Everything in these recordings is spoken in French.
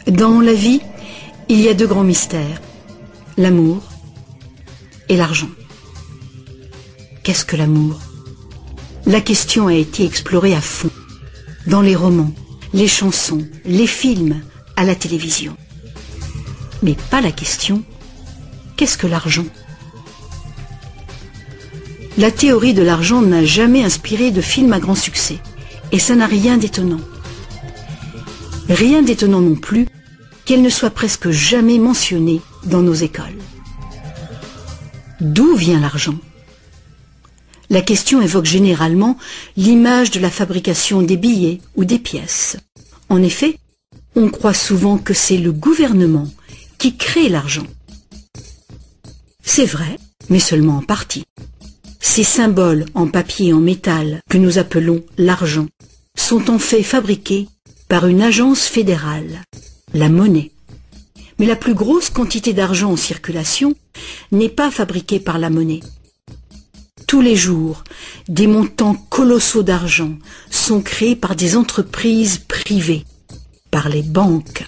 Dans la vie, il y a deux grands mystères, l'amour et l'argent. Qu'est-ce que l'amour? La question a été explorée à fond, dans les romans, les chansons, les films, à la télévision. Mais pas la question, qu'est-ce que l'argent? La théorie de l'argent n'a jamais inspiré de film à grand succès, et ça n'a rien d'étonnant. Rien d'étonnant non plus qu'elle ne soit presque jamais mentionnée dans nos écoles. D'où vient l'argent? La question évoque généralement l'image de la fabrication des billets ou des pièces. En effet, on croit souvent que c'est le gouvernement qui crée l'argent. C'est vrai, mais seulement en partie. Ces symboles en papier et en métal que nous appelons l'argent sont en fait fabriqués par une agence fédérale, la monnaie. Mais la plus grosse quantité d'argent en circulation n'est pas fabriquée par la monnaie. Tous les jours, des montants colossaux d'argent sont créés par des entreprises privées, par les banques.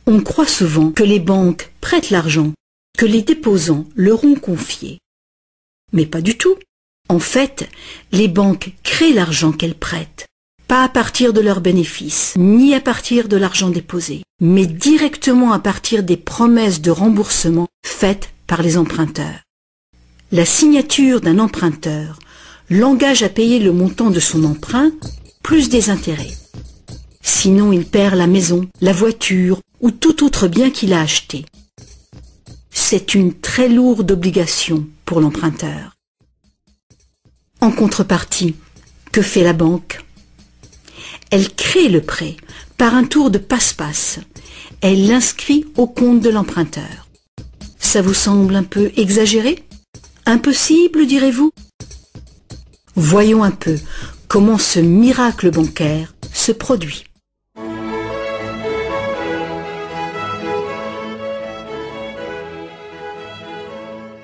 On croit souvent que les banques prêtent l'argent que les déposants leur ont confié. Mais pas du tout. En fait, les banques créent l'argent qu'elles prêtent, pas à partir de leurs bénéfices, ni à partir de l'argent déposé, mais directement à partir des promesses de remboursement faites par les emprunteurs. La signature d'un emprunteur l'engage à payer le montant de son emprunt plus des intérêts. Sinon, il perd la maison, la voiture ou tout autre bien qu'il a acheté. C'est une très lourde obligation pour l'emprunteur. En contrepartie, que fait la banque? Elle crée le prêt par un tour de passe-passe. Elle l'inscrit au compte de l'emprunteur. Ça vous semble un peu exagéré? Impossible, direz-vous? Voyons un peu comment ce miracle bancaire se produit.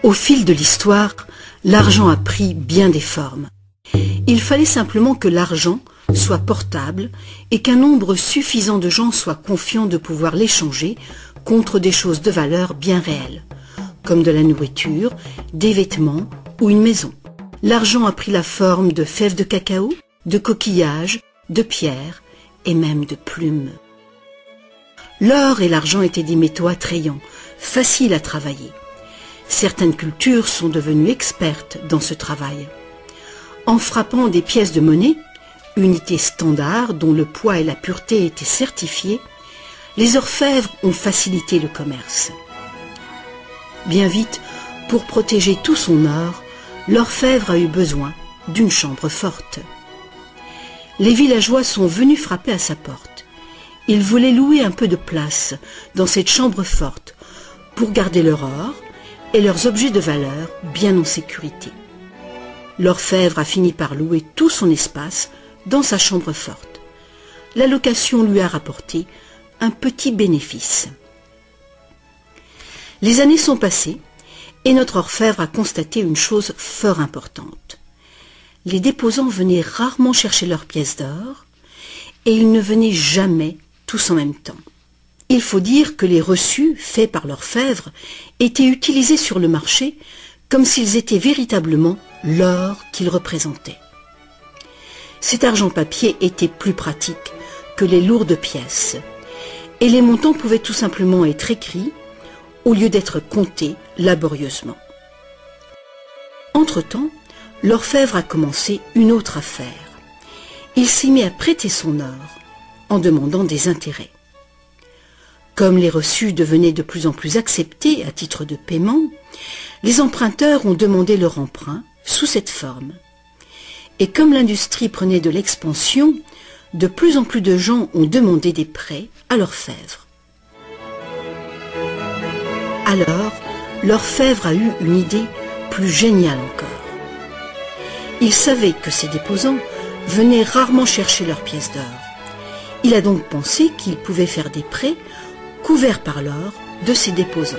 Au fil de l'histoire, l'argent a pris bien des formes. Il fallait simplement que l'argent soit portable et qu'un nombre suffisant de gens soient confiants de pouvoir l'échanger contre des choses de valeur bien réelles, comme de la nourriture, des vêtements ou une maison. L'argent a pris la forme de fèves de cacao, de coquillages, de pierres et même de plumes. L'or et l'argent étaient des métaux attrayants, faciles à travailler. Certaines cultures sont devenues expertes dans ce travail. En frappant des pièces de monnaie, unité standard dont le poids et la pureté étaient certifiés, les orfèvres ont facilité le commerce. Bien vite, pour protéger tout son or, l'orfèvre a eu besoin d'une chambre forte. Les villageois sont venus frapper à sa porte. Ils voulaient louer un peu de place dans cette chambre forte pour garder leur or et leurs objets de valeur bien en sécurité. L'orfèvre a fini par louer tout son espace dans sa chambre forte. La location lui a rapporté un petit bénéfice. Les années sont passées et notre orfèvre a constaté une chose fort importante. Les déposants venaient rarement chercher leurs pièces d'or et ils ne venaient jamais tous en même temps. Il faut dire que les reçus faits par l'orfèvre étaient utilisés sur le marché comme s'ils étaient véritablement l'or qu'ils représentaient. Cet argent papier était plus pratique que les lourdes pièces et les montants pouvaient tout simplement être écrits au lieu d'être comptés laborieusement. Entre-temps, l'orfèvre a commencé une autre affaire. Il s'est mis à prêter son or en demandant des intérêts. Comme les reçus devenaient de plus en plus acceptés à titre de paiement, les emprunteurs ont demandé leur emprunt sous cette forme. Et comme l'industrie prenait de l'expansion, de plus en plus de gens ont demandé des prêts à l'orfèvre. Alors, l'orfèvre a eu une idée plus géniale encore. Il savait que ces déposants venaient rarement chercher leurs pièces d'or. Il a donc pensé qu'il pouvait faire des prêts couverts par l'or de ces déposants.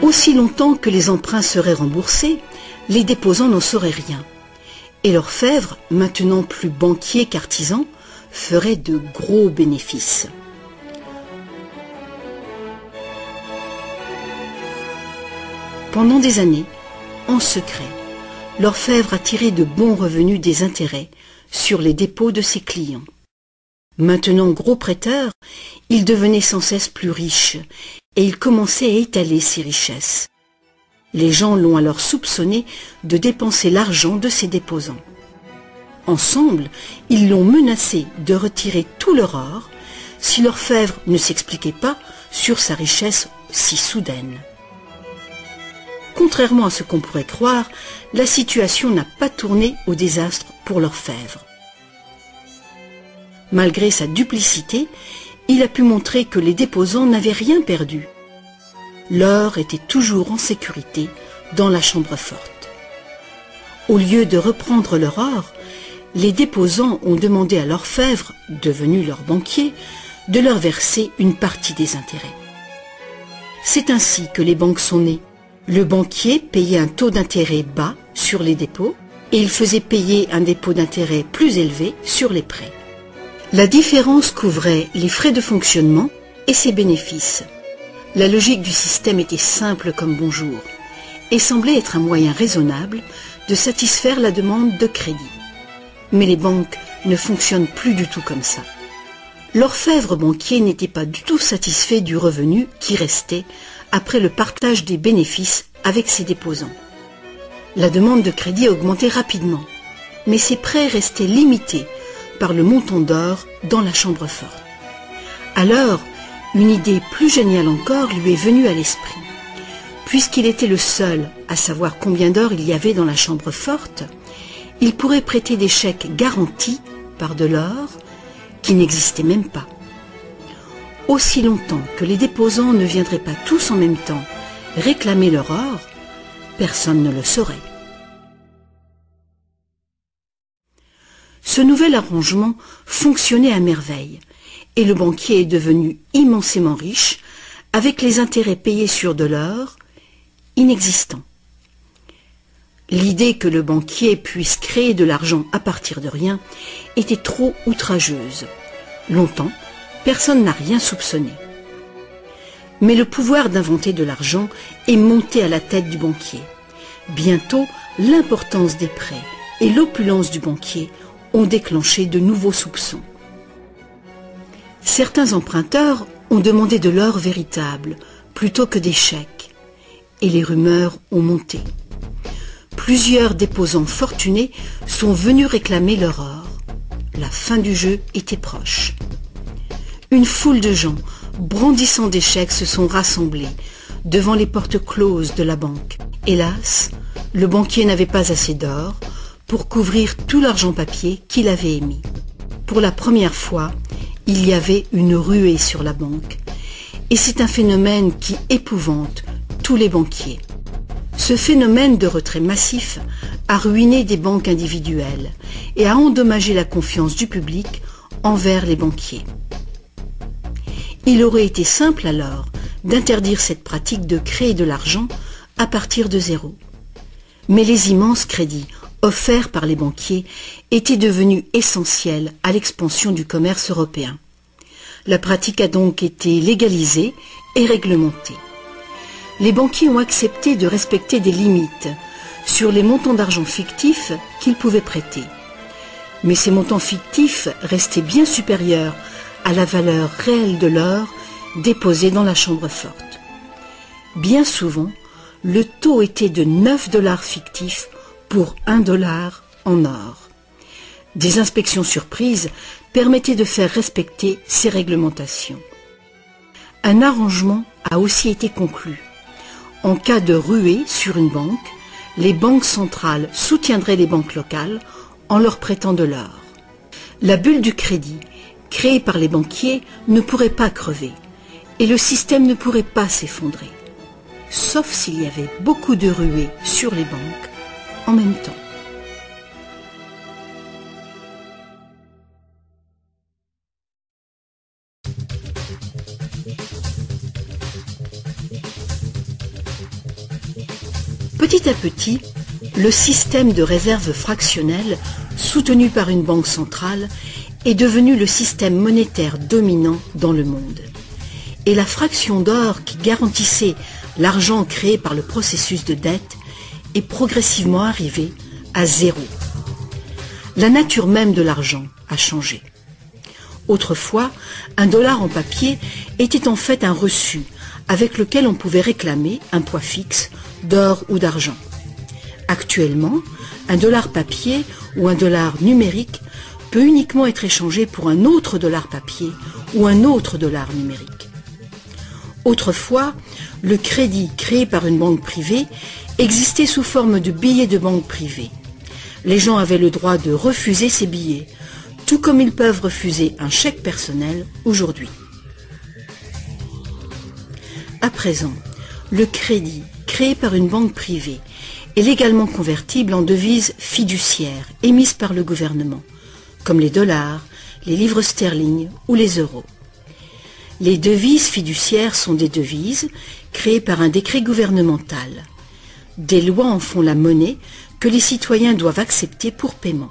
Aussi longtemps que les emprunts seraient remboursés, les déposants n'en sauraient rien. Et l'orfèvre, maintenant plus banquier qu'artisan, feraient de gros bénéfices. Pendant des années, en secret, l'orfèvre a tiré de bons revenus des intérêts sur les dépôts de ses clients. Maintenant gros prêteur, il devenait sans cesse plus riche et il commençait à étaler ses richesses. Les gens l'ont alors soupçonné de dépenser l'argent de ses déposants. Ensemble, ils l'ont menacé de retirer tout leur or si l'orfèvre ne s'expliquait pas sur sa richesse si soudaine. Contrairement à ce qu'on pourrait croire, la situation n'a pas tourné au désastre pour l'orfèvre. Malgré sa duplicité, il a pu montrer que les déposants n'avaient rien perdu. L'or était toujours en sécurité dans la chambre forte. Au lieu de reprendre leur or, les déposants ont demandé à l'orfèvre, devenu leur banquier, de leur verser une partie des intérêts. C'est ainsi que les banques sont nées. Le banquier payait un taux d'intérêt bas sur les dépôts et il faisait payer un dépôt d'intérêt plus élevé sur les prêts. La différence couvrait les frais de fonctionnement et ses bénéfices. La logique du système était simple comme bonjour et semblait être un moyen raisonnable de satisfaire la demande de crédit. Mais les banques ne fonctionnent plus du tout comme ça. L'orfèvre banquier n'était pas du tout satisfait du revenu qui restait après le partage des bénéfices avec ses déposants. La demande de crédit augmentait rapidement, mais ses prêts restaient limités par le montant d'or dans la chambre forte. Alors, une idée plus géniale encore lui est venue à l'esprit. Puisqu'il était le seul à savoir combien d'or il y avait dans la chambre forte, il pourrait prêter des chèques garantis par de l'or qui n'existait même pas. Aussi longtemps que les déposants ne viendraient pas tous en même temps réclamer leur or, personne ne le saurait. Ce nouvel arrangement fonctionnait à merveille et le banquier est devenu immensément riche avec les intérêts payés sur de l'or inexistant. L'idée que le banquier puisse créer de l'argent à partir de rien était trop outrageuse. Longtemps, personne n'a rien soupçonné. Mais le pouvoir d'inventer de l'argent est monté à la tête du banquier. Bientôt, l'importance des prêts et l'opulence du banquier ont déclenché de nouveaux soupçons. Certains emprunteurs ont demandé de l'or véritable plutôt que des chèques, et les rumeurs ont monté. Plusieurs déposants fortunés sont venus réclamer leur or. La fin du jeu était proche. Une foule de gens, brandissant des chèques, se sont rassemblés devant les portes closes de la banque. Hélas, le banquier n'avait pas assez d'or pour couvrir tout l'argent papier qu'il avait émis. Pour la première fois, il y avait une ruée sur la banque. Et c'est un phénomène qui épouvante tous les banquiers. Ce phénomène de retrait massif a ruiné des banques individuelles et a endommagé la confiance du public envers les banquiers. Il aurait été simple alors d'interdire cette pratique de créer de l'argent à partir de zéro. Mais les immenses crédits offerts par les banquiers étaient devenus essentiels à l'expansion du commerce européen. La pratique a donc été légalisée et réglementée. Les banquiers ont accepté de respecter des limites sur les montants d'argent fictifs qu'ils pouvaient prêter. Mais ces montants fictifs restaient bien supérieurs à la valeur réelle de l'or déposé dans la chambre forte. Bien souvent, le taux était de 9 $ fictifs pour 1 $ en or. Des inspections surprises permettaient de faire respecter ces réglementations. Un arrangement a aussi été conclu. En cas de ruée sur une banque, les banques centrales soutiendraient les banques locales en leur prêtant de l'or. La bulle du crédit, créée par les banquiers, ne pourrait pas crever et le système ne pourrait pas s'effondrer, sauf s'il y avait beaucoup de ruées sur les banques en même temps. Petit à petit, le système de réserve fractionnelle, soutenu par une banque centrale, est devenu le système monétaire dominant dans le monde. Et la fraction d'or qui garantissait l'argent créé par le processus de dette est progressivement arrivée à zéro. La nature même de l'argent a changé. Autrefois, un dollar en papier était en fait un reçu avec lequel on pouvait réclamer un poids fixe d'or ou d'argent. Actuellement, un dollar papier ou un dollar numérique peut uniquement être échangé pour un autre dollar papier ou un autre dollar numérique. Autrefois, le crédit créé par une banque privée existait sous forme de billets de banque privée. Les gens avaient le droit de refuser ces billets, tout comme ils peuvent refuser un chèque personnel aujourd'hui. À présent, le crédit créé par une banque privée est légalement convertible en devises fiduciaires émises par le gouvernement, comme les dollars, les livres sterling ou les euros. Les devises fiduciaires sont des devises créées par un décret gouvernemental. Des lois en font la monnaie que les citoyens doivent accepter pour paiement.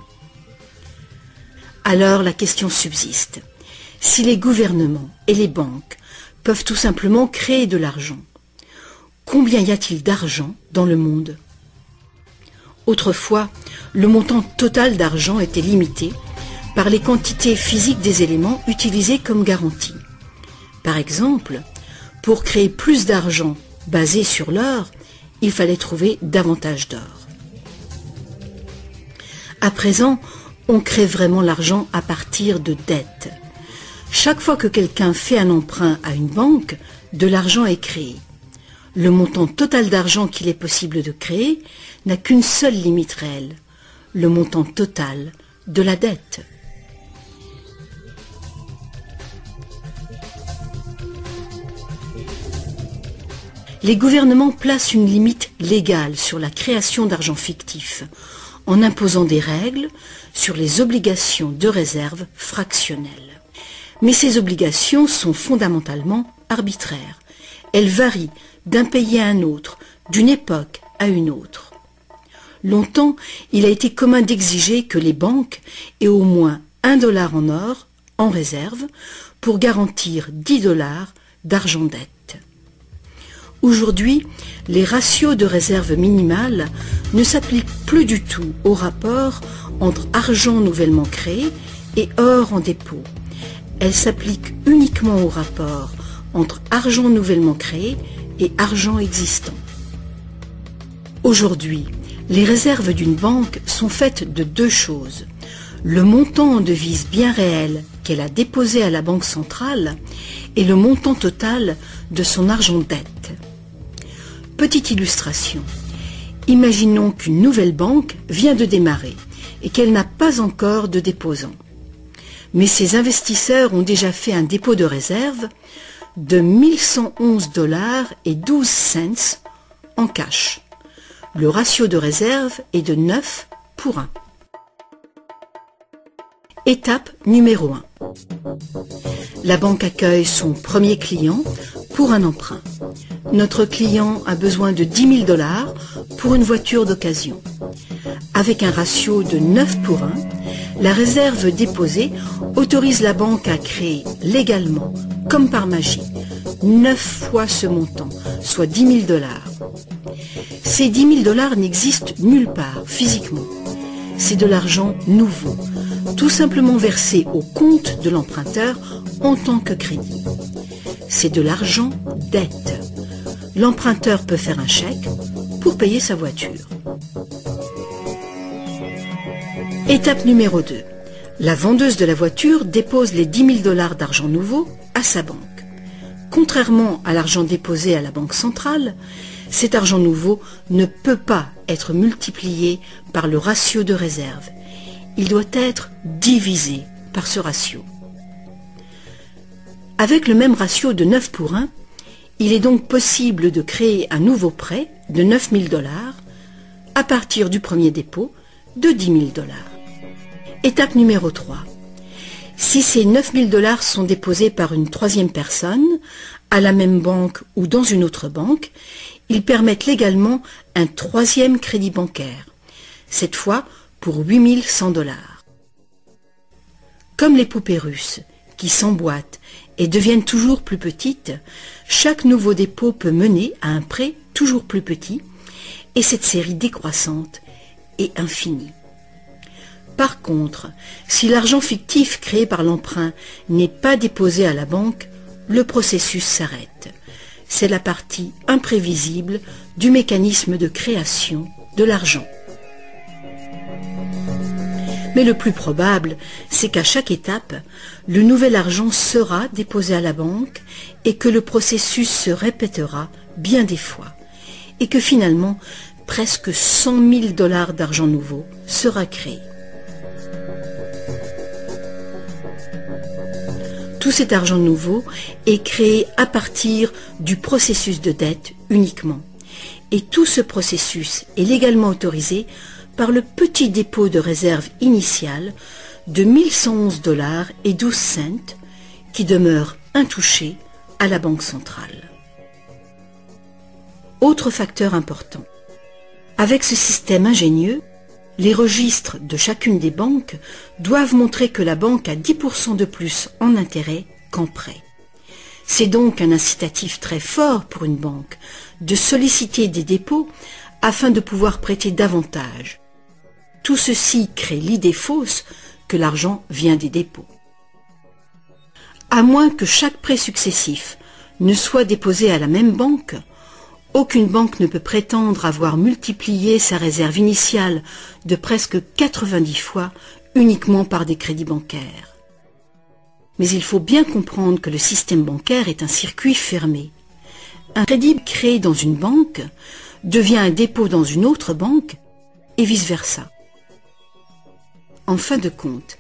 Alors la question subsiste. Si les gouvernements et les banques peuvent tout simplement créer de l'argent, combien y a-t-il d'argent dans le monde ? Autrefois, le montant total d'argent était limité par les quantités physiques des éléments utilisés comme garantie. Par exemple, pour créer plus d'argent basé sur l'or, il fallait trouver davantage d'or. À présent, on crée vraiment l'argent à partir de dettes. Chaque fois que quelqu'un fait un emprunt à une banque, de l'argent est créé. Le montant total d'argent qu'il est possible de créer n'a qu'une seule limite réelle, le montant total de la dette. Les gouvernements placent une limite légale sur la création d'argent fictif, en imposant des règles sur les obligations de réserve fractionnelles. Mais ces obligations sont fondamentalement arbitraires. Elles varient d'un pays à un autre, d'une époque à une autre. Longtemps, il a été commun d'exiger que les banques aient au moins $1 en or en réserve pour garantir $10 d'argent dette. Aujourd'hui, les ratios de réserve minimale ne s'appliquent plus du tout au rapport entre argent nouvellement créé et or en dépôt. Elles s'appliquent uniquement au rapport entre argent nouvellement créé et argent existant. Aujourd'hui, les réserves d'une banque sont faites de deux choses. Le montant en devise bien réel qu'elle a déposé à la banque centrale et le montant total de son argent dette. Petite illustration. Imaginons qu'une nouvelle banque vient de démarrer et qu'elle n'a pas encore de déposants. Mais ses investisseurs ont déjà fait un dépôt de réserve de $1111,12 en cash. Le ratio de réserve est de 9 pour 1. Étape numéro 1. La banque accueille son premier client pour un emprunt. Notre client a besoin de $10 000 pour une voiture d'occasion. Avec un ratio de 9 pour 1, la réserve déposée autorise la banque à créer légalement, comme par magie, 9 fois ce montant, soit $10 000. Ces $10 000 n'existent nulle part physiquement. C'est de l'argent nouveau, tout simplement versé au compte de l'emprunteur en tant que crédit. C'est de l'argent dette. L'emprunteur peut faire un chèque pour payer sa voiture. Étape numéro 2. La vendeuse de la voiture dépose les $10 000 d'argent nouveau à sa banque. Contrairement à l'argent déposé à la banque centrale, cet argent nouveau ne peut pas être multiplié par le ratio de réserve. Il doit être divisé par ce ratio. Avec le même ratio de 9 pour 1, il est donc possible de créer un nouveau prêt de $9 000 à partir du premier dépôt de $10 000. Étape numéro 3. Si ces $9 000 sont déposés par une troisième personne, à la même banque ou dans une autre banque, ils permettent légalement un troisième crédit bancaire, cette fois pour $8 100. Comme les poupées russes, qui s'emboîtent et deviennent toujours plus petites, chaque nouveau dépôt peut mener à un prêt toujours plus petit, et cette série décroissante est infinie. Par contre, si l'argent fictif créé par l'emprunt n'est pas déposé à la banque, le processus s'arrête. C'est la partie imprévisible du mécanisme de création de l'argent. Mais le plus probable, c'est qu'à chaque étape, le nouvel argent sera déposé à la banque et que le processus se répétera bien des fois, et que finalement, presque 100 000 $ d'argent nouveau sera créé. Tout cet argent nouveau est créé à partir du processus de dette uniquement. Et tout ce processus est légalement autorisé par le petit dépôt de réserve initial de 1111 $ et 12 cents qui demeure intouché à la Banque centrale. Autre facteur important. Avec ce système ingénieux, les registres de chacune des banques doivent montrer que la banque a 10% de plus en intérêt qu'en prêt. C'est donc un incitatif très fort pour une banque de solliciter des dépôts afin de pouvoir prêter davantage. Tout ceci crée l'idée fausse que l'argent vient des dépôts. À moins que chaque prêt successif ne soit déposé à la même banque, aucune banque ne peut prétendre avoir multiplié sa réserve initiale de presque 90 fois uniquement par des crédits bancaires. Mais il faut bien comprendre que le système bancaire est un circuit fermé. Un crédit créé dans une banque devient un dépôt dans une autre banque et vice-versa. En fin de compte,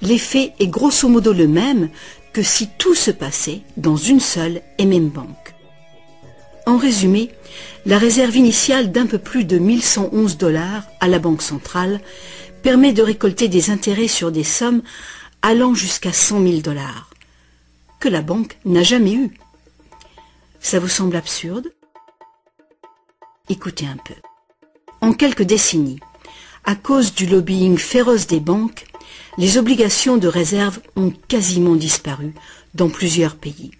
l'effet est grosso modo le même que si tout se passait dans une seule et même banque. En résumé, la réserve initiale d'un peu plus de 1111 $ à la Banque centrale permet de récolter des intérêts sur des sommes allant jusqu'à 100 000 $, que la banque n'a jamais eu. Ça vous semble absurde? Écoutez un peu. En quelques décennies, à cause du lobbying féroce des banques, les obligations de réserve ont quasiment disparu dans plusieurs pays.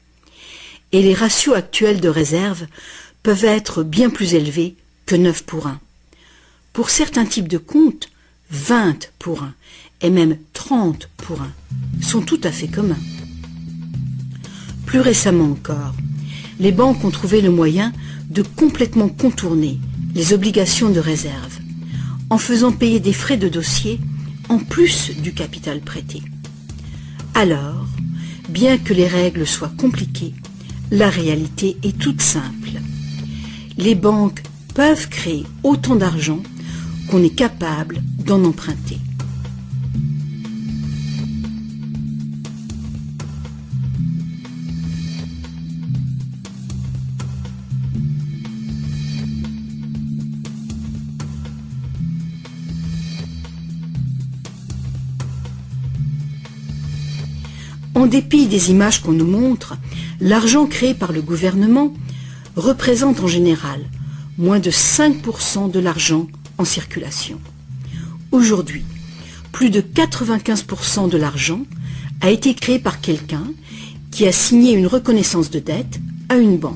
Et les ratios actuels de réserve peuvent être bien plus élevés que 9 pour 1. Pour certains types de comptes, 20 pour 1 et même 30 pour 1 sont tout à fait communs. Plus récemment encore, les banques ont trouvé le moyen de complètement contourner les obligations de réserve en faisant payer des frais de dossier en plus du capital prêté. Alors, bien que les règles soient compliquées, la réalité est toute simple. Les banques peuvent créer autant d'argent qu'on est capable d'en emprunter. En dépit des images qu'on nous montre, l'argent créé par le gouvernement représente en général moins de 5% de l'argent en circulation. Aujourd'hui, plus de 95% de l'argent a été créé par quelqu'un qui a signé une reconnaissance de dette à une banque.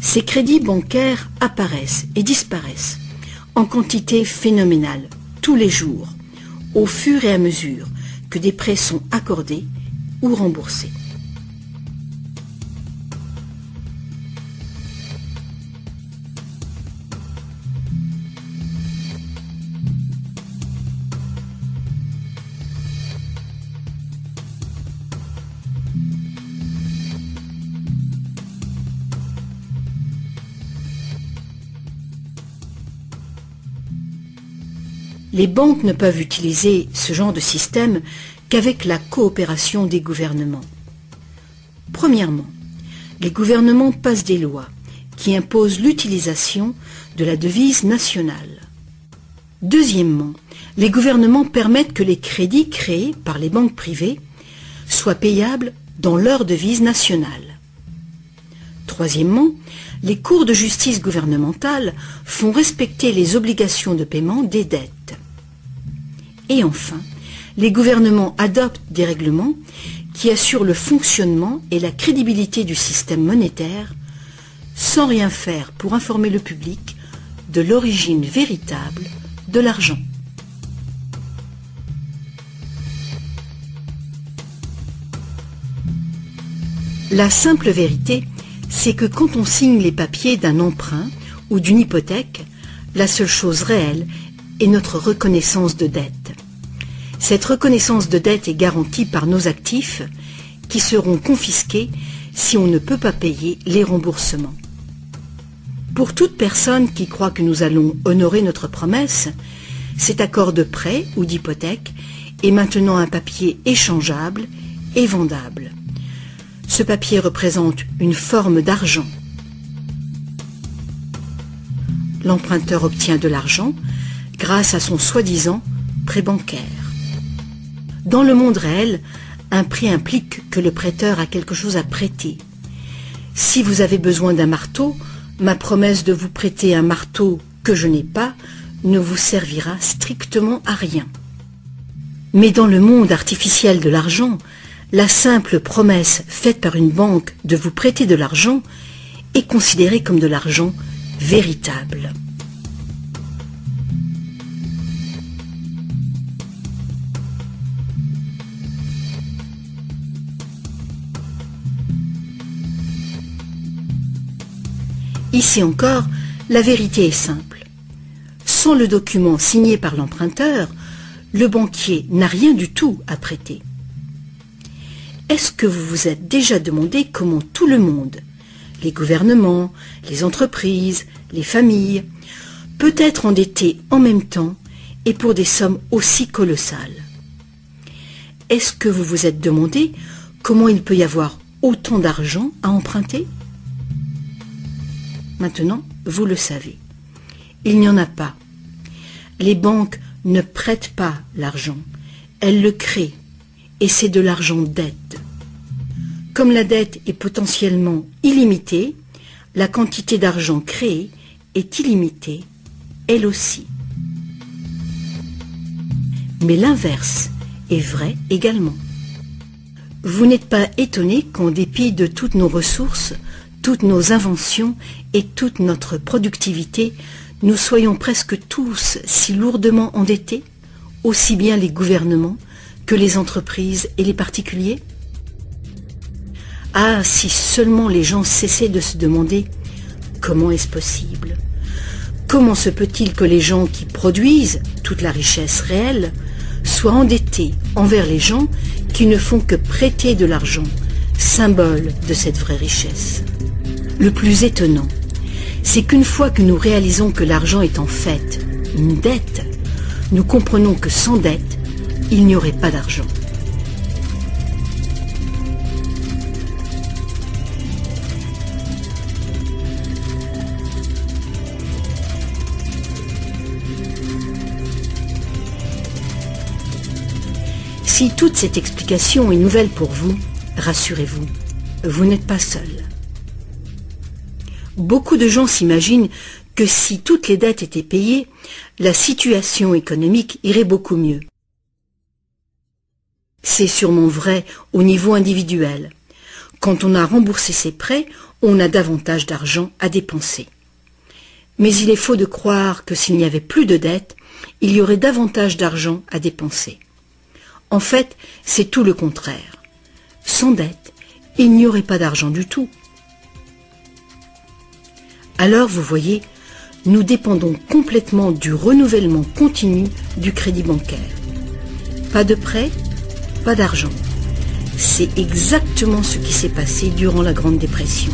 Ces crédits bancaires apparaissent et disparaissent en quantité phénoménale tous les jours, au fur et à mesure que des prêts sont accordés ou remboursés. Les banques ne peuvent utiliser ce genre de système qu'avec la coopération des gouvernements. Premièrement, les gouvernements passent des lois qui imposent l'utilisation de la devise nationale. Deuxièmement, les gouvernements permettent que les crédits créés par les banques privées soient payables dans leur devise nationale. Troisièmement, les cours de justice gouvernementales font respecter les obligations de paiement des dettes. Et enfin, les gouvernements adoptent des règlements qui assurent le fonctionnement et la crédibilité du système monétaire sans rien faire pour informer le public de l'origine véritable de l'argent. La simple vérité, c'est que quand on signe les papiers d'un emprunt ou d'une hypothèque, la seule chose réelle est notre reconnaissance de dette. Cette reconnaissance de dette est garantie par nos actifs qui seront confisqués si on ne peut pas payer les remboursements. Pour toute personne qui croit que nous allons honorer notre promesse, cet accord de prêt ou d'hypothèque est maintenant un papier échangeable et vendable. Ce papier représente une forme d'argent. L'emprunteur obtient de l'argent grâce à son soi-disant prêt bancaire. Dans le monde réel, un prêt implique que le prêteur a quelque chose à prêter. Si vous avez besoin d'un marteau, ma promesse de vous prêter un marteau que je n'ai pas ne vous servira strictement à rien. Mais dans le monde artificiel de l'argent, la simple promesse faite par une banque de vous prêter de l'argent est considérée comme de l'argent véritable. Ici encore, la vérité est simple. Sans le document signé par l'emprunteur, le banquier n'a rien du tout à prêter. Est-ce que vous vous êtes déjà demandé comment tout le monde, les gouvernements, les entreprises, les familles, peut être endetté en même temps et pour des sommes aussi colossales? Est-ce que vous vous êtes demandé comment il peut y avoir autant d'argent à emprunter? Maintenant, vous le savez. Il n'y en a pas. Les banques ne prêtent pas l'argent. Elles le créent. Et c'est de l'argent dette. Comme la dette est potentiellement illimitée, la quantité d'argent créée est illimitée, elle aussi. Mais l'inverse est vrai également. Vous n'êtes pas étonné qu'en dépit de toutes nos ressources, toutes nos inventions et toute notre productivité, nous soyons presque tous si lourdement endettés, aussi bien les gouvernements que les entreprises et les particuliers? Ah, si seulement les gens cessaient de se demander comment est-ce possible? Comment se peut-il que les gens qui produisent toute la richesse réelle soient endettés envers les gens qui ne font que prêter de l'argent, symbole de cette vraie richesse? Le plus étonnant, c'est qu'une fois que nous réalisons que l'argent est en fait une dette, nous comprenons que sans dette, il n'y aurait pas d'argent. Si toute cette explication est nouvelle pour vous, rassurez-vous, vous n'êtes pas seul. Beaucoup de gens s'imaginent que si toutes les dettes étaient payées, la situation économique irait beaucoup mieux. C'est sûrement vrai au niveau individuel. Quand on a remboursé ses prêts, on a davantage d'argent à dépenser. Mais il est faux de croire que s'il n'y avait plus de dettes, il y aurait davantage d'argent à dépenser. En fait, c'est tout le contraire. Sans dette, il n'y aurait pas d'argent du tout. Alors, vous voyez, nous dépendons complètement du renouvellement continu du crédit bancaire. Pas de prêt, pas d'argent. C'est exactement ce qui s'est passé durant la Grande Dépression.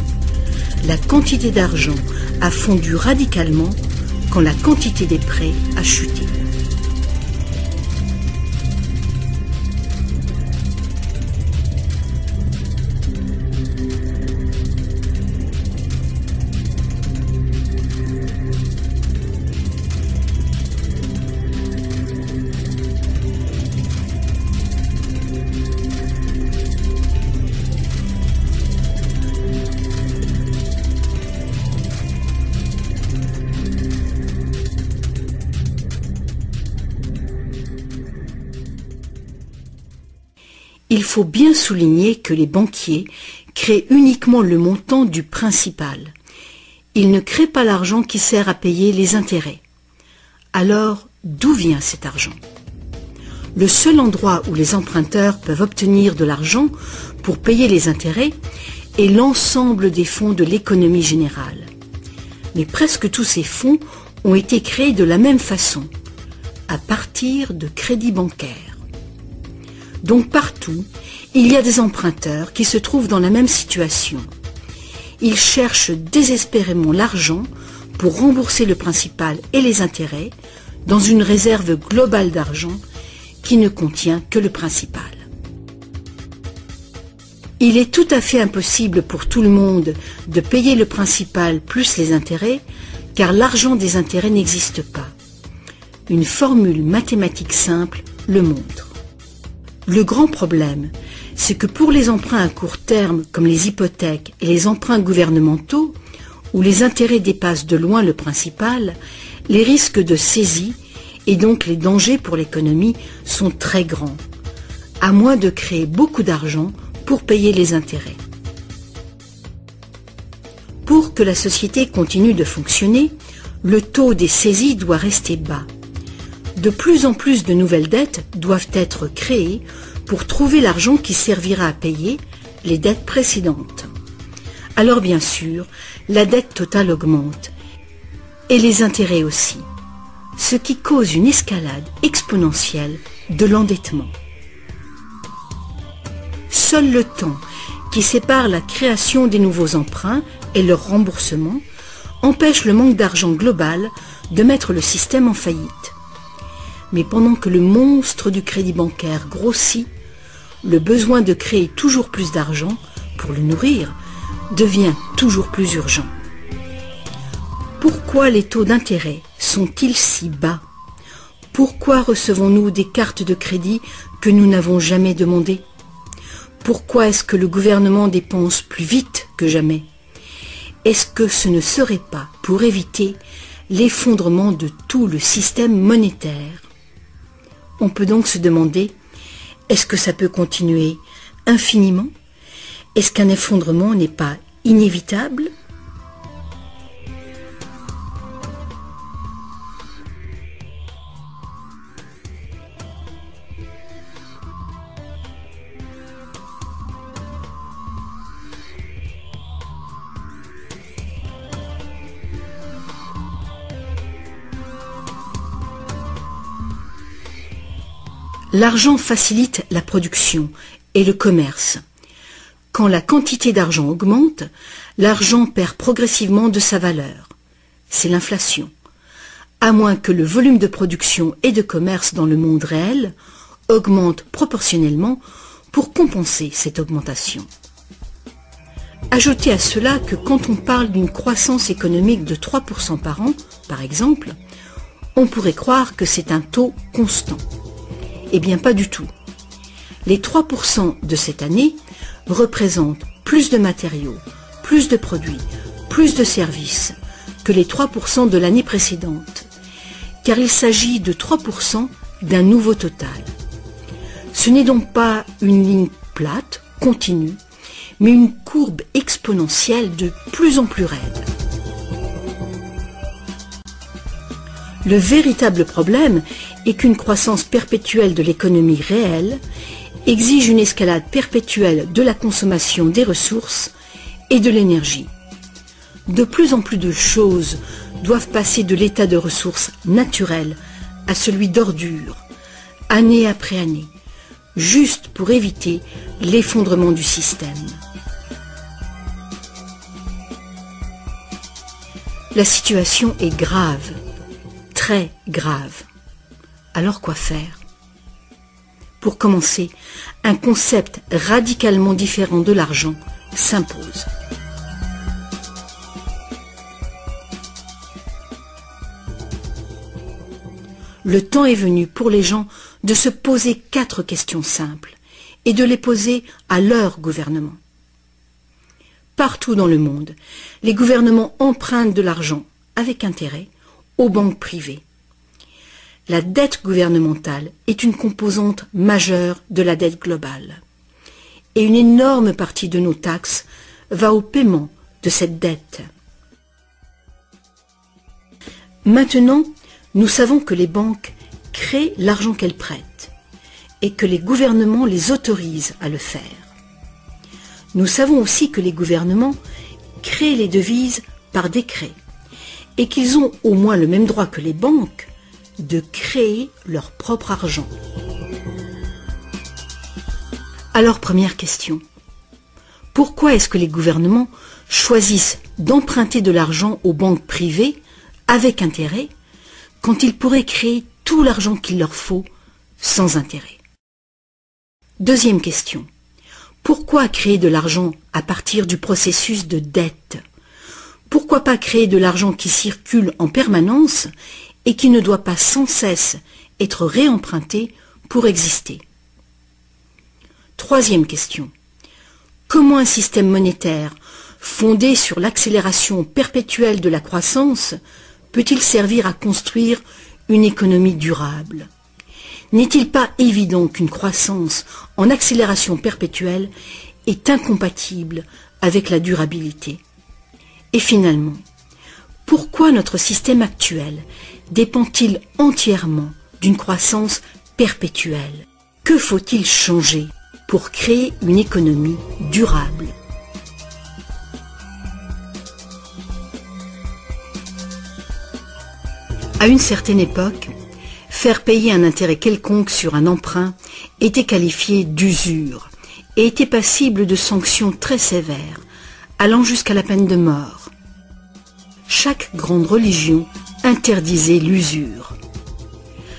La quantité d'argent a fondu radicalement quand la quantité des prêts a chuté. Il faut bien souligner que les banquiers créent uniquement le montant du principal. Ils ne créent pas l'argent qui sert à payer les intérêts. Alors, d'où vient cet argent? Le seul endroit où les emprunteurs peuvent obtenir de l'argent pour payer les intérêts est l'ensemble des fonds de l'économie générale. Mais presque tous ces fonds ont été créés de la même façon, à partir de crédits bancaires. Donc partout, il y a des emprunteurs qui se trouvent dans la même situation. Ils cherchent désespérément l'argent pour rembourser le principal et les intérêts dans une réserve globale d'argent qui ne contient que le principal. Il est tout à fait impossible pour tout le monde de payer le principal plus les intérêts, car l'argent des intérêts n'existe pas. Une formule mathématique simple le montre. Le grand problème, c'est que pour les emprunts à court terme, comme les hypothèques et les emprunts gouvernementaux, où les intérêts dépassent de loin le principal, les risques de saisie et donc les dangers pour l'économie sont très grands, à moins de créer beaucoup d'argent pour payer les intérêts. Pour que la société continue de fonctionner, le taux des saisies doit rester bas. De plus en plus de nouvelles dettes doivent être créées pour trouver l'argent qui servira à payer les dettes précédentes. Alors bien sûr, la dette totale augmente, et les intérêts aussi, ce qui cause une escalade exponentielle de l'endettement. Seul le temps qui sépare la création des nouveaux emprunts et leur remboursement empêche le manque d'argent global de mettre le système en faillite. Mais pendant que le monstre du crédit bancaire grossit, le besoin de créer toujours plus d'argent pour le nourrir devient toujours plus urgent. Pourquoi les taux d'intérêt sont-ils si bas? Pourquoi recevons-nous des cartes de crédit que nous n'avons jamais demandées? Pourquoi est-ce que le gouvernement dépense plus vite que jamais? Est-ce que ce ne serait pas pour éviter l'effondrement de tout le système monétaire? On peut donc se demander, est-ce que ça peut continuer infiniment? Est-ce qu'un effondrement n'est pas inévitable? L'argent facilite la production et le commerce. Quand la quantité d'argent augmente, l'argent perd progressivement de sa valeur. C'est l'inflation. À moins que le volume de production et de commerce dans le monde réel augmente proportionnellement pour compenser cette augmentation. Ajoutez à cela que quand on parle d'une croissance économique de 3% par an, par exemple, on pourrait croire que c'est un taux constant. Eh bien pas du tout. Les 3% de cette année représentent plus de matériaux, plus de produits, plus de services que les 3% de l'année précédente, car il s'agit de 3% d'un nouveau total. Ce n'est donc pas une ligne plate, continue, mais une courbe exponentielle de plus en plus raide. Le véritable problème est qu'une croissance perpétuelle de l'économie réelle exige une escalade perpétuelle de la consommation des ressources et de l'énergie. De plus en plus de choses doivent passer de l'état de ressources naturelles à celui d'ordures, année après année, juste pour éviter l'effondrement du système. La situation est grave, très grave. Alors quoi faire? Pour commencer, un concept radicalement différent de l'argent s'impose. Le temps est venu pour les gens de se poser 4 questions simples et de les poser à leur gouvernement. Partout dans le monde, les gouvernements empruntent de l'argent avec intérêt aux banques privées. La dette gouvernementale est une composante majeure de la dette globale. et une énorme partie de nos taxes va au paiement de cette dette. Maintenant, nous savons que les banques créent l'argent qu'elles prêtent et que les gouvernements les autorisent à le faire. Nous savons aussi que les gouvernements créent les devises par décret et qu'ils ont au moins le même droit que les banques de créer leur propre argent. Alors, première question. Pourquoi est-ce que les gouvernements choisissent d'emprunter de l'argent aux banques privées avec intérêt quand ils pourraient créer tout l'argent qu'il leur faut sans intérêt? Deuxième question. Pourquoi créer de l'argent à partir du processus de dette? Pourquoi pas créer de l'argent qui circule en permanence et qui ne doit pas sans cesse être réemprunté pour exister? Troisième question. Comment un système monétaire fondé sur l'accélération perpétuelle de la croissance peut-il servir à construire une économie durable? N'est-il pas évident qu'une croissance en accélération perpétuelle est incompatible avec la durabilité? Et finalement, pourquoi notre système actuel dépend-il entièrement d'une croissance perpétuelle? Que faut-il changer pour créer une économie durable? À une certaine époque, faire payer un intérêt quelconque sur un emprunt était qualifié d'usure et était passible de sanctions très sévères, allant jusqu'à la peine de mort. Chaque grande religion interdisait l'usure.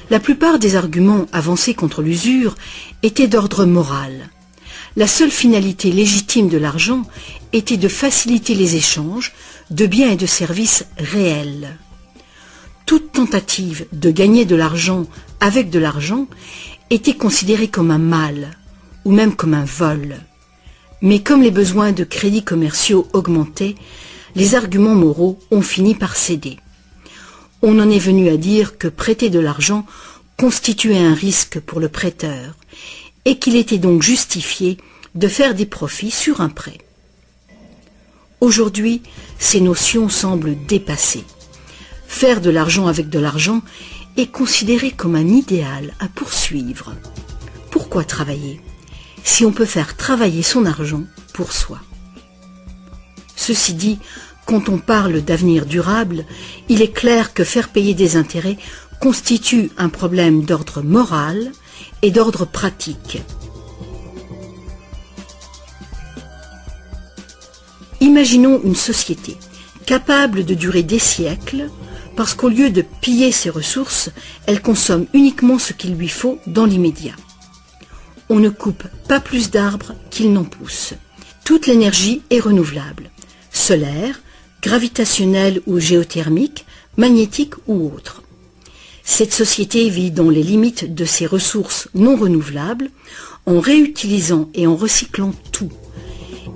La plupart des arguments avancés contre l'usure étaient d'ordre moral. La seule finalité légitime de l'argent était de faciliter les échanges de biens et de services réels. Toute tentative de gagner de l'argent avec de l'argent était considérée comme un mal, ou même comme un vol. Mais comme les besoins de crédits commerciaux augmentaient, les arguments moraux ont fini par céder. On en est venu à dire que prêter de l'argent constituait un risque pour le prêteur, et qu'il était donc justifié de faire des profits sur un prêt. Aujourd'hui, ces notions semblent dépassées. Faire de l'argent avec de l'argent est considéré comme un idéal à poursuivre. Pourquoi travailler si on peut faire travailler son argent pour soi? Ceci dit, quand on parle d'avenir durable, il est clair que faire payer des intérêts constitue un problème d'ordre moral et d'ordre pratique. Imaginons une société capable de durer des siècles parce qu'au lieu de piller ses ressources, elle consomme uniquement ce qu'il lui faut dans l'immédiat. On ne coupe pas plus d'arbres qu'il n'en pousse. Toute l'énergie est renouvelable, solaire, gravitationnelle ou géothermique, magnétique ou autre. Cette société vit dans les limites de ses ressources non renouvelables, en réutilisant et en recyclant tout.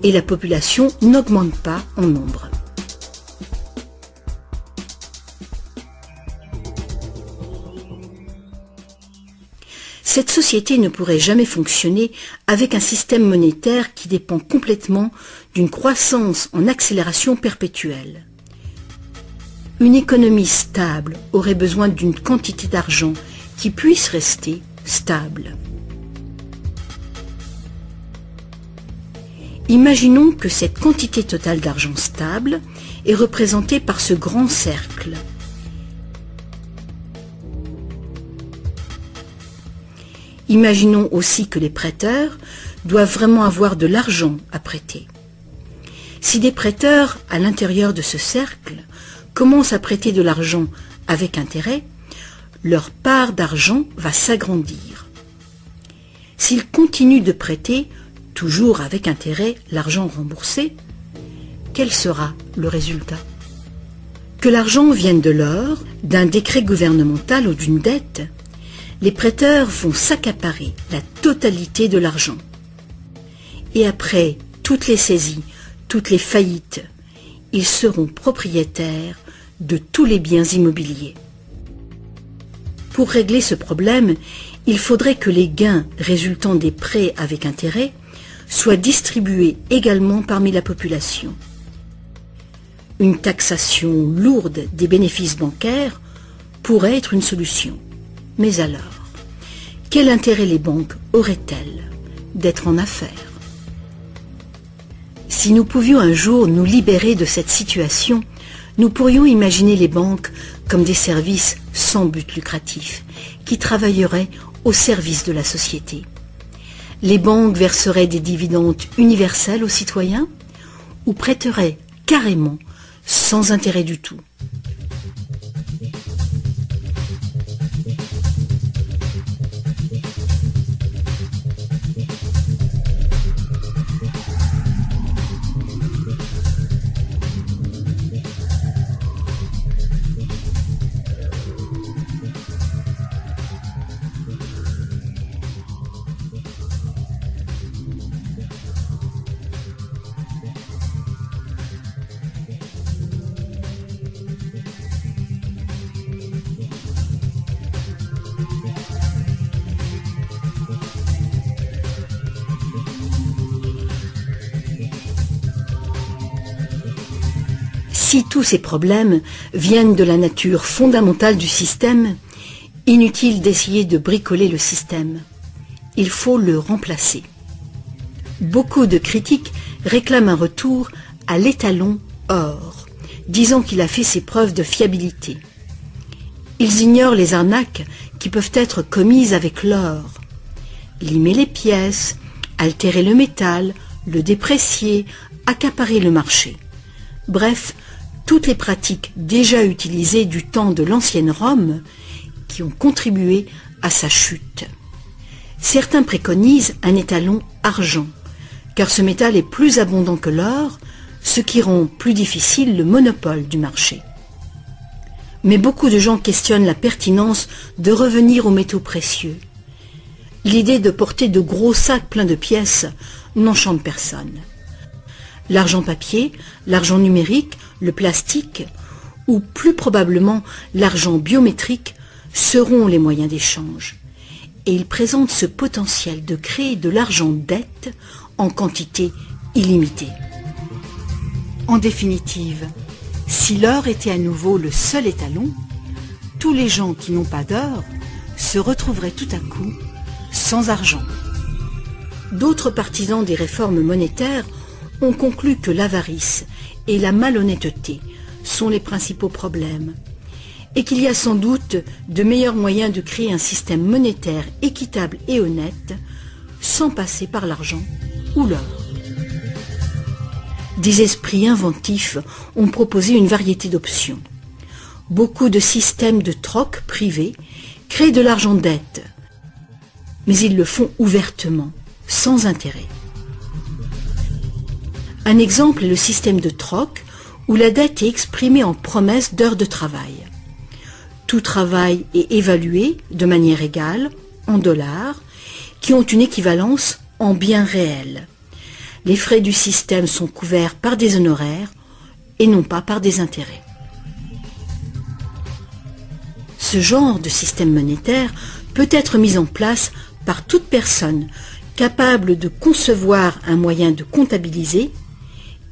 Et la population n'augmente pas en nombre. Cette société ne pourrait jamais fonctionner avec un système monétaire qui dépend complètement d'une croissance en accélération perpétuelle. Une économie stable aurait besoin d'une quantité d'argent qui puisse rester stable. Imaginons que cette quantité totale d'argent stable est représentée par ce grand cercle. Imaginons aussi que les prêteurs doivent vraiment avoir de l'argent à prêter. Si des prêteurs, à l'intérieur de ce cercle, commencent à prêter de l'argent avec intérêt, leur part d'argent va s'agrandir. S'ils continuent de prêter, toujours avec intérêt, l'argent remboursé, quel sera le résultat? Que l'argent vienne de l'or, d'un décret gouvernemental ou d'une dette, les prêteurs vont s'accaparer la totalité de l'argent. Et après toutes les saisies, toutes les faillites, ils seront propriétaires de tous les biens immobiliers. Pour régler ce problème, il faudrait que les gains résultant des prêts avec intérêt soit distribuée également parmi la population. Une taxation lourde des bénéfices bancaires pourrait être une solution. Mais alors, quel intérêt les banques auraient-elles d'être en affaires? Si nous pouvions un jour nous libérer de cette situation, nous pourrions imaginer les banques comme des services sans but lucratif, qui travailleraient au service de la société. Les banques verseraient des dividendes universels aux citoyens ou prêteraient carrément sans intérêt du tout. Si tous ces problèmes viennent de la nature fondamentale du système, inutile d'essayer de bricoler le système. Il faut le remplacer. Beaucoup de critiques réclament un retour à l'étalon or, disant qu'il a fait ses preuves de fiabilité. Ils ignorent les arnaques qui peuvent être commises avec l'or. Limer les pièces, altérer le métal, le déprécier, accaparer le marché. Bref, toutes les pratiques déjà utilisées du temps de l'ancienne Rome qui ont contribué à sa chute. Certains préconisent un étalon argent, car ce métal est plus abondant que l'or, ce qui rend plus difficile le monopole du marché. Mais beaucoup de gens questionnent la pertinence de revenir aux métaux précieux. L'idée de porter de gros sacs pleins de pièces n'enchante personne. L'argent papier, l'argent numérique, le plastique, ou plus probablement l'argent biométrique, seront les moyens d'échange. Et ils présentent ce potentiel de créer de l'argent dette en quantité illimitée. En définitive, si l'or était à nouveau le seul étalon, tous les gens qui n'ont pas d'or se retrouveraient tout à coup sans argent. D'autres partisans des réformes monétaires ont conclu que l'avarice et la malhonnêteté sont les principaux problèmes et qu'il y a sans doute de meilleurs moyens de créer un système monétaire équitable et honnête sans passer par l'argent ou l'or. Des esprits inventifs ont proposé une variété d'options. Beaucoup de systèmes de troc privés créent de l'argent dette, mais ils le font ouvertement, sans intérêt. Un exemple est le système de troc où la dette est exprimée en promesse d'heures de travail. Tout travail est évalué de manière égale, en dollars, qui ont une équivalence en biens réels. Les frais du système sont couverts par des honoraires et non pas par des intérêts. Ce genre de système monétaire peut être mis en place par toute personne capable de concevoir un moyen de comptabiliser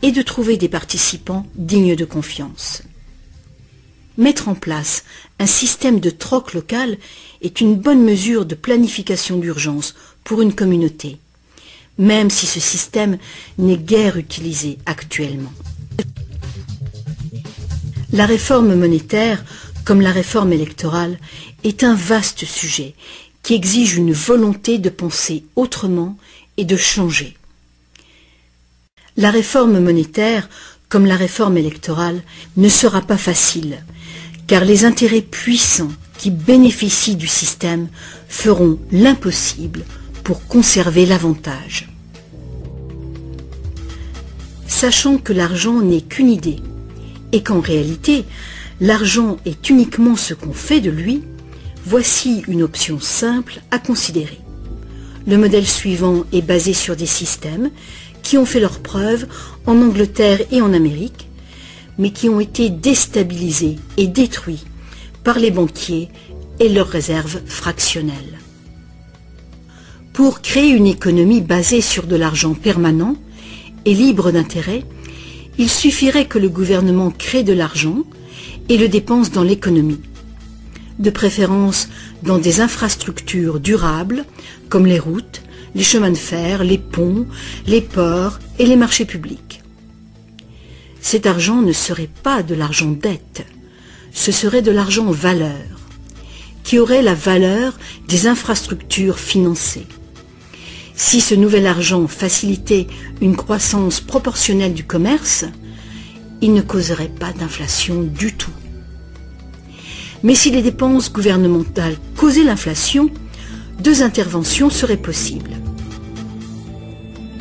et de trouver des participants dignes de confiance. Mettre en place un système de troc local est une bonne mesure de planification d'urgence pour une communauté, même si ce système n'est guère utilisé actuellement. La réforme monétaire, comme la réforme électorale, est un vaste sujet qui exige une volonté de penser autrement et de changer. La réforme monétaire, comme la réforme électorale, ne sera pas facile, car les intérêts puissants qui bénéficient du système feront l'impossible pour conserver l'avantage. Sachant que l'argent n'est qu'une idée, et qu'en réalité, l'argent est uniquement ce qu'on fait de lui, voici une option simple à considérer. Le modèle suivant est basé sur des systèmes qui ont fait leurs preuves en Angleterre et en Amérique, mais qui ont été déstabilisés et détruits par les banquiers et leurs réserves fractionnelles. Pour créer une économie basée sur de l'argent permanent et libre d'intérêt, il suffirait que le gouvernement crée de l'argent et le dépense dans l'économie, de préférence dans des infrastructures durables comme les routes, les chemins de fer, les ponts, les ports et les marchés publics. Cet argent ne serait pas de l'argent dette, ce serait de l'argent valeur, qui aurait la valeur des infrastructures financées. Si ce nouvel argent facilitait une croissance proportionnelle du commerce, il ne causerait pas d'inflation du tout. Mais si les dépenses gouvernementales causaient l'inflation, deux interventions seraient possibles.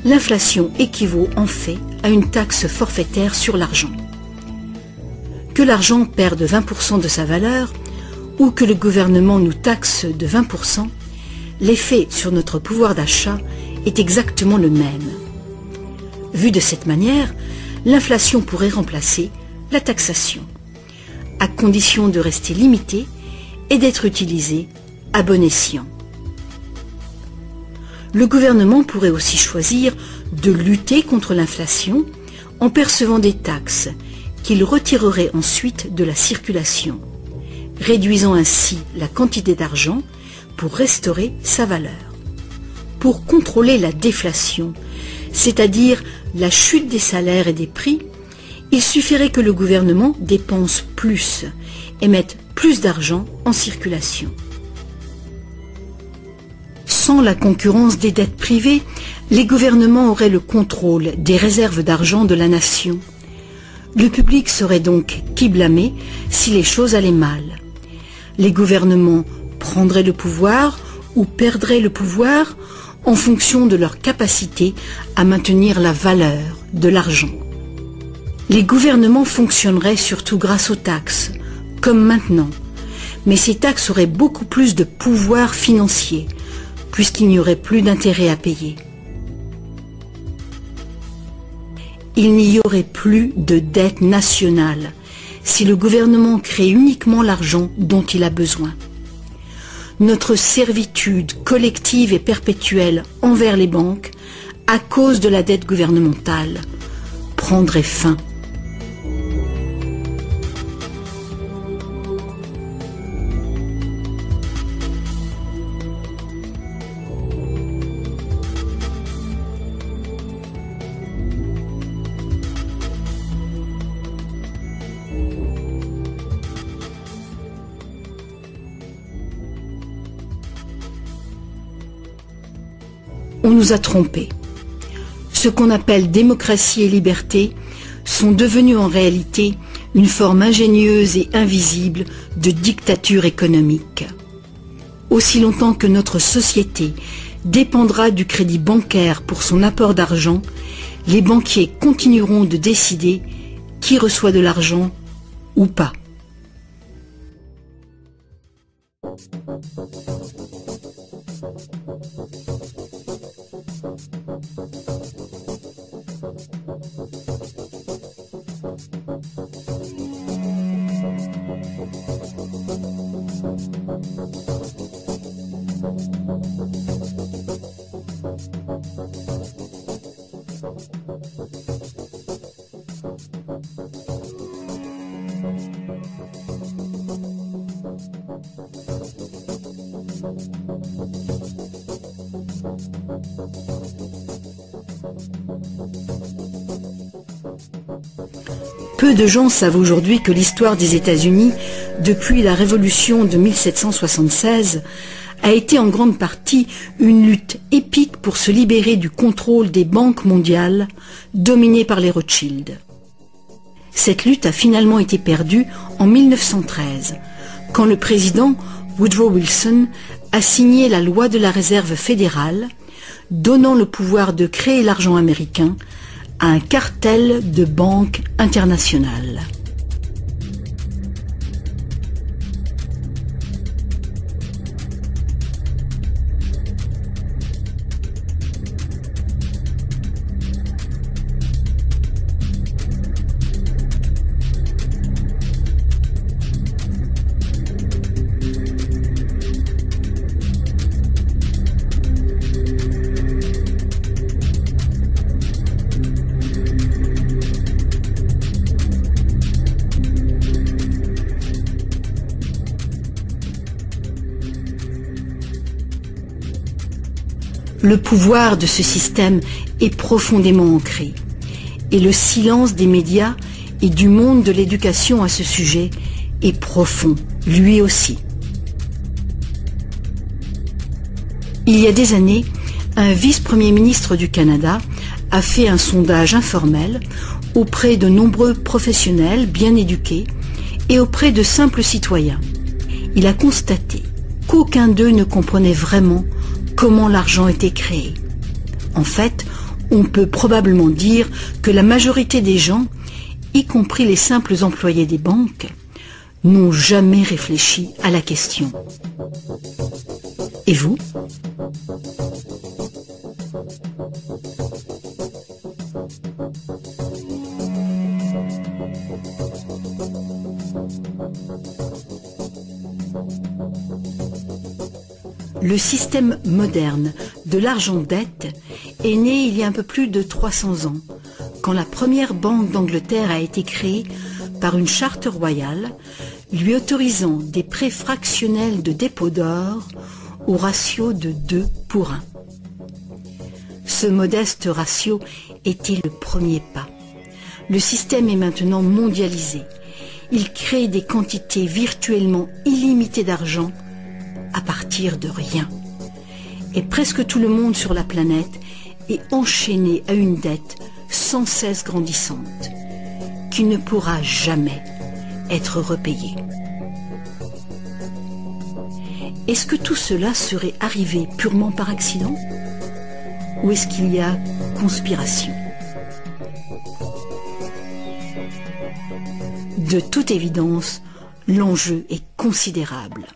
L'inflation équivaut en fait à une taxe forfaitaire sur l'argent. Que l'argent perde 20% de sa valeur ou que le gouvernement nous taxe de 20%, l'effet sur notre pouvoir d'achat est exactement le même. Vu de cette manière, l'inflation pourrait remplacer la taxation, à condition de rester limitée et d'être utilisée à bon escient. Le gouvernement pourrait aussi choisir de lutter contre l'inflation en percevant des taxes qu'il retirerait ensuite de la circulation, réduisant ainsi la quantité d'argent pour restaurer sa valeur. Pour contrôler la déflation, c'est-à-dire la chute des salaires et des prix, il suffirait que le gouvernement dépense plus et mette plus d'argent en circulation. Sans la concurrence des dettes privées, les gouvernements auraient le contrôle des réserves d'argent de la nation. Le public serait donc qui blâmer si les choses allaient mal. Les gouvernements prendraient le pouvoir ou perdraient le pouvoir en fonction de leur capacité à maintenir la valeur de l'argent. Les gouvernements fonctionneraient surtout grâce aux taxes, comme maintenant, mais ces taxes auraient beaucoup plus de pouvoir financier, puisqu'il n'y aurait plus d'intérêt à payer. Il n'y aurait plus de dette nationale si le gouvernement crée uniquement l'argent dont il a besoin. Notre servitude collective et perpétuelle envers les banques, à cause de la dette gouvernementale, prendrait fin. On nous a trompés. Ce qu'on appelle démocratie et liberté sont devenus en réalité une forme ingénieuse et invisible de dictature économique. Aussi longtemps que notre société dépendra du crédit bancaire pour son apport d'argent, les banquiers continueront de décider qui reçoit de l'argent ou pas. Peu de gens savent aujourd'hui que l'histoire des États-Unis, depuis la Révolution de 1776, a été en grande partie une lutte épique pour se libérer du contrôle des banques mondiales dominées par les Rothschild. Cette lutte a finalement été perdue en 1913, quand le président Woodrow Wilson a signé la loi de la réserve fédérale, donnant le pouvoir de créer l'argent américain à un cartel de banques internationales. Le pouvoir de ce système est profondément ancré et le silence des médias et du monde de l'éducation à ce sujet est profond, lui aussi. Il y a des années, un vice-premier ministre du Canada a fait un sondage informel auprès de nombreux professionnels bien éduqués et auprès de simples citoyens. Il a constaté qu'aucun d'eux ne comprenait vraiment comment l'argent était créé. En fait, on peut probablement dire que la majorité des gens, y compris les simples employés des banques, n'ont jamais réfléchi à la question. Et vous ? Le système moderne de l'argent-dette est né il y a un peu plus de 300 ans, quand la première banque d'Angleterre a été créée par une charte royale, lui autorisant des prêts fractionnels de dépôt d'or au ratio de 2 pour 1. Ce modeste ratio était le premier pas. Le système est maintenant mondialisé. Il crée des quantités virtuellement illimitées d'argent à partir de rien. Et presque tout le monde sur la planète est enchaîné à une dette sans cesse grandissante, qui ne pourra jamais être repayée. Est-ce que tout cela serait arrivé purement par accident? Ou est-ce qu'il y a conspiration? De toute évidence, l'enjeu est considérable.